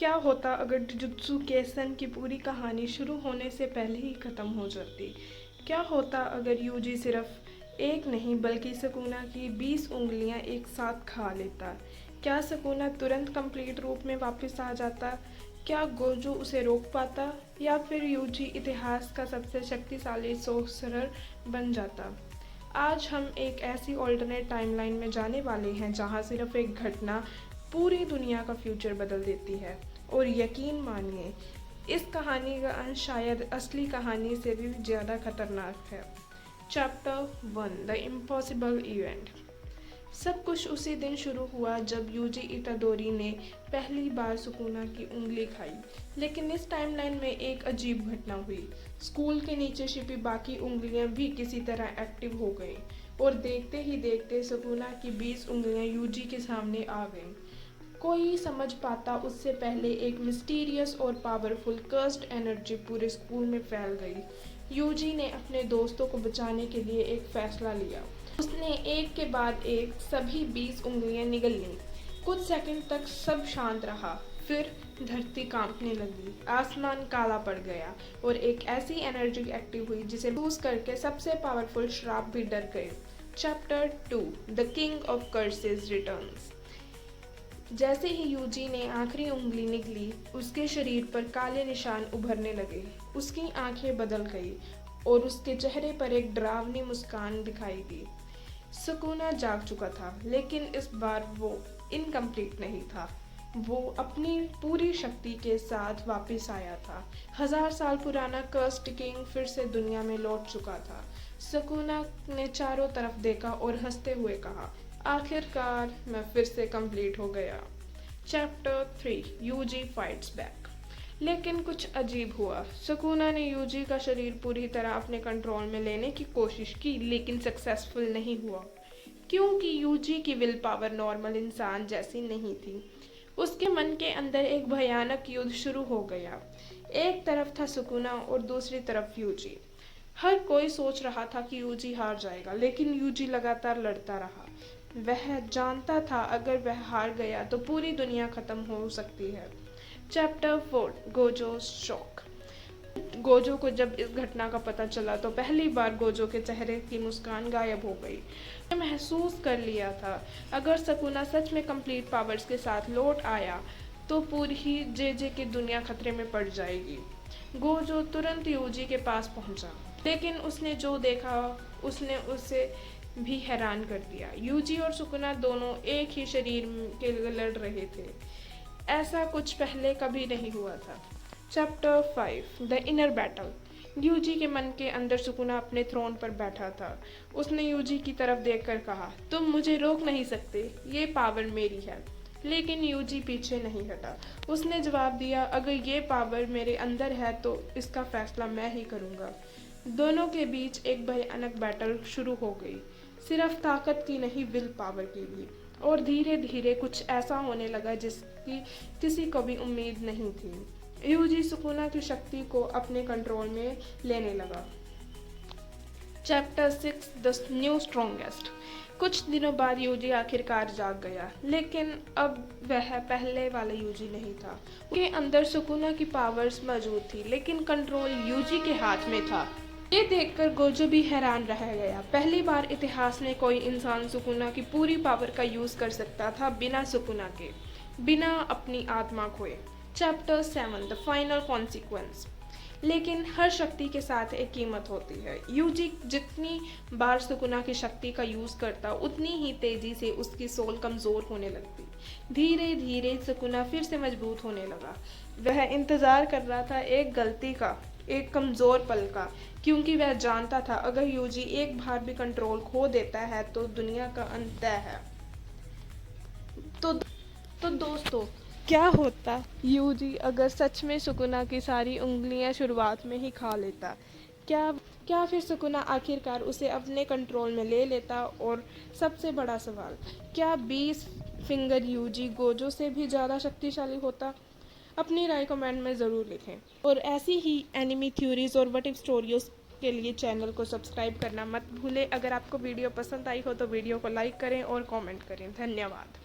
क्या होता अगर जुजुत्सु कैसन की पूरी कहानी शुरू होने से पहले ही ख़त्म हो जाती? क्या होता अगर यूजी सिर्फ एक नहीं बल्कि सुकुना की 20 उंगलियां एक साथ खा लेता? क्या सुकुना तुरंत कंप्लीट रूप में वापस आ जाता? क्या गोजो उसे रोक पाता या फिर यूजी इतिहास का सबसे शक्तिशाली सोर्सरर बन जाता? आज हम एक ऐसी ऑल्टरनेट टाइमलाइन में जाने वाले हैं जहां सिर्फ एक घटना पूरी दुनिया का फ्यूचर बदल देती है। और यकीन मानिए, इस कहानी का अंत शायद असली कहानी से भी ज़्यादा खतरनाक है। Chapter 1, the impossible event. सब कुछ उसी दिन शुरू हुआ जब यूजी इतादोरी ने पहली बार सुकुना की उंगली खाई। लेकिन इस टाइमलाइन में एक अजीब घटना हुई। स्कूल के नीचे छिपी बाकी उंगलियां भी किसी तरह एक्टिव हो गईं और देखते ही देखते सुकुना की 20 उंगलियां यूजी के सामने आ गईं। कोई समझ पाता उससे पहले एक मिस्टीरियस और पावरफुल कर्स्ड एनर्जी पूरे स्कूल में फैल गई। यूजी ने अपने दोस्तों को बचाने के लिए एक फैसला लिया। उसने एक के बाद एक सभी 20 उंगलियां निगल लीं। कुछ सेकंड तक सब शांत रहा, फिर धरती कांपने लगी, आसमान काला पड़ गया और एक ऐसी एनर्जी एक्टिव हुई जिसे महसूस करके सबसे पावरफुल श्राप भी डर गए। Chapter 2, the king of curses returns. जैसे ही यूजी ने आखिरी उंगली निगली, उसके शरीर पर काले निशान उभरने लगे। उसकी आंखें बदल गई और उसके चेहरे पर एक डरावनी मुस्कान दिखाई दी। सुकुना जाग चुका था, लेकिन इस बार वो इनकम्प्लीट नहीं था। वो अपनी पूरी शक्ति के साथ वापस आया था। 1000 साल पुराना कर्स्ड किंग फिर से दुनिया में लौट चुका था। सुकुना ने चारों तरफ देखा और हंसते हुए कहा, आखिरकार मैं फिर से कंप्लीट हो गया। Chapter 3, Yuji fights back. लेकिन कुछ अजीब हुआ। सुकुना ने यूजी का शरीर पूरी तरह अपने कंट्रोल में लेने की कोशिश की, लेकिन सक्सेसफुल नहीं हुआ, क्योंकि यूजी की विल पावर नॉर्मल इंसान जैसी नहीं थी। उसके मन के अंदर एक भयानक युद्ध शुरू हो गया। एक तरफ था सुकुना और दूसरी तरफ यूजी। हर कोई सोच रहा था कि यूजी हार जाएगा, लेकिन यूजी लगातार लड़ता रहा। वह जानता था अगर वह हार गया तो पूरी दुनिया खत्म हो सकती है। Chapter 4, Gojo shock. गोजो को जब इस घटना का पता चला तो पहली बार गोजो के चेहरे की मुस्कान गायब हो गई। उसने महसूस कर लिया था अगर सुकुना सच में कंप्लीट पावर्स के साथ लौट आया तो पूरी ही जेजे की दुनिया खतरे में पड़ जाएगी। गोजो तुरंत यूजी के पास पहुंचा, लेकिन उसने जो देखा उसने उसे भी हैरान कर दिया। यूजी और सुकुना दोनों एक ही शरीर के लिए लड़ रहे थे। ऐसा कुछ पहले कभी नहीं हुआ था। Chapter 5, the inner battle. Yuji के मन के अंदर सुकुना अपने थ्रोन पर बैठा था। उसने यूजी की तरफ देखकर कहा, तुम मुझे रोक नहीं सकते, ये पावर मेरी है। लेकिन यूजी पीछे नहीं हटा। उसने जवाब दिया, अगर ये पावर मेरे अंदर है तो इसका फैसला मैं ही करूँगा। दोनों के बीच एक भयानक बैटल शुरू हो गई, सिर्फ ताकत की नहीं, विल पावर की भी। और धीरे धीरे कुछ ऐसा होने लगा जिसकी किसी को भी उम्मीद नहीं थी। यूजी सुकुना की शक्ति को अपने कंट्रोल में लेने लगा। Chapter 6, the new strongest. कुछ दिनों बाद यूजी आखिरकार जाग गया, लेकिन अब वह पहले वाला यूजी नहीं था। उसके अंदर सुकुना की पावर्स मौजूद थी, लेकिन कंट्रोल यूजी के हाथ में था। ये देखकर गोजो भी हैरान रह गया। पहली बार इतिहास में कोई इंसान सुकुना की पूरी पावर का यूज कर सकता था बिना सुकुना के, बिना अपनी आत्मा खोए। Chapter 7, the final consequence. लेकिन हर शक्ति के साथ एक कीमत होती है। यूजी जितनी बार सुकुना की शक्ति का यूज करता, उतनी ही तेजी से उसकी सोल कमजोर होने लगती। धीरे धीरे सुकुना फिर से मजबूत होने लगा। वह इंतजार कर रहा था एक गलती का, एक कमजोर पल का, क्योंकि वह जानता था अगर यूजी एक बार भी कंट्रोल खो देता है तो दुनिया का अंत तय है। तो दोस्तों, क्या होता यूजी अगर सच में सुकुना की सारी उंगलियां शुरुआत में ही खा लेता? क्या फिर सुकुना आखिरकार उसे अपने कंट्रोल में ले लेता? और सबसे बड़ा सवाल, क्या 20 फिंगर यूजी गोजो से भी ज़्यादा शक्तिशाली होता? अपनी राय कमेंट में ज़रूर लिखें। और ऐसी ही एनिमी थ्योरीज और व्हाट इफ स्टोरीज के लिए चैनल को सब्सक्राइब करना मत भूलें। अगर आपको वीडियो पसंद आई हो तो वीडियो को लाइक करें और कमेंट करें। धन्यवाद।